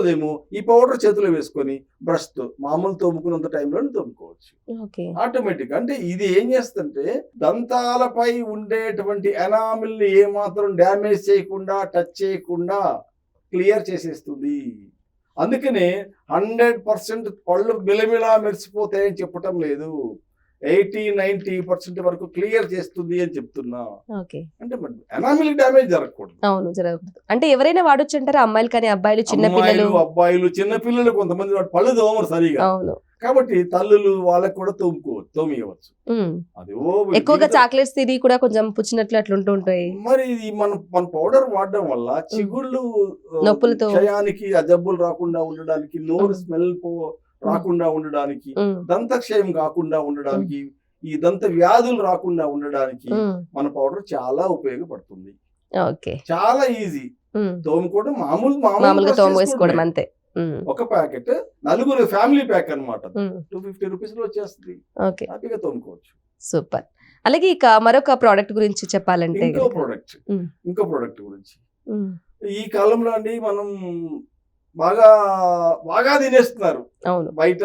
తోముకోదేమో, ఈ పౌడర్ చేతిలో వేసుకొని బ్రష్తో మామూలు తోముకున్నంత టైంలోనే తోముకోవచ్చు ఓకే. ఆటోమేటిక్. అంటే ఇది ఏం చేస్తుంటే దంతాలపై ఉండేటువంటి ఎనామిల్ ని ఏమాత్రం డ్యామేజ్ చేయకుండా, టచ్ చేయకుండా క్లియర్ చేసేస్తుంది. అందుకనే 100% పళ్ళు మిలమిలా మెరిసిపోతాయని చెప్పటం లేదు, 80-90% వరకు క్లియర్ చేస్తుంది అని చెప్తున్నా. ఓకే. అంటే ఎనామిల్ డ్యామేజ్ జరగకూడదు. అవును, జరగకూడదు. అంటే ఎవరైనా వాడొచ్చు అంటారా? అమ్మాయిలు కానీ అబ్బాయిలు, చిన్న పిల్లలు? అమ్మాయిలు, అబ్బాయిలు, చిన్న పిల్లలు కొంతమంది వాడు పళ్ళు తోమరు సరిగా. అవును. కాబట్టి తల్లులు వాళ్ళకి కూడా తోమియవచ్చు. అది ఎక్కువగా చాక్లెట్స్ తిని కూడా కొంచెం పుచ్చినట్లు అట్లా ఉంటూ ఉంటాయి. మరి ఇది మన పౌడర్ వాడడం వల్ల చిగుళ్ళు నొప్పులతో క్షయానికి, ఆ జబ్బులు రాకుండా ఉండడానికి, నోరు స్మెల్ రాకుండా ఉండడానికి, దంతక్షయం కాకుండా ఉండడానికి, ఈ దంత వ్యాధులు రాకుండా ఉండడానికి మన పౌడర్ చాలా ఉపయోగపడుతుంది. ఓకే. చాలా ఈజీ తోముకోవడం, మామూలుగా తోమేసుకోవడం అంతే. ఒక ప్యాకెట్ 4 ఫ్యామిలీ ప్యాక్ అన్నమాట, 250 రూపీస్ లో వచ్చేస్తుంది. ఓకే, హ్యాపీగా తోముకోవచ్చు. సూపర్. అలాగే ఇక మరొక ప్రోడక్ట్ గురించి చెప్పాలంటే, ఇంకో ప్రోడక్ట్ గురించి ఈ కాలంలో అండి మనం బాగా తినేస్తున్నారు. అవును. బయట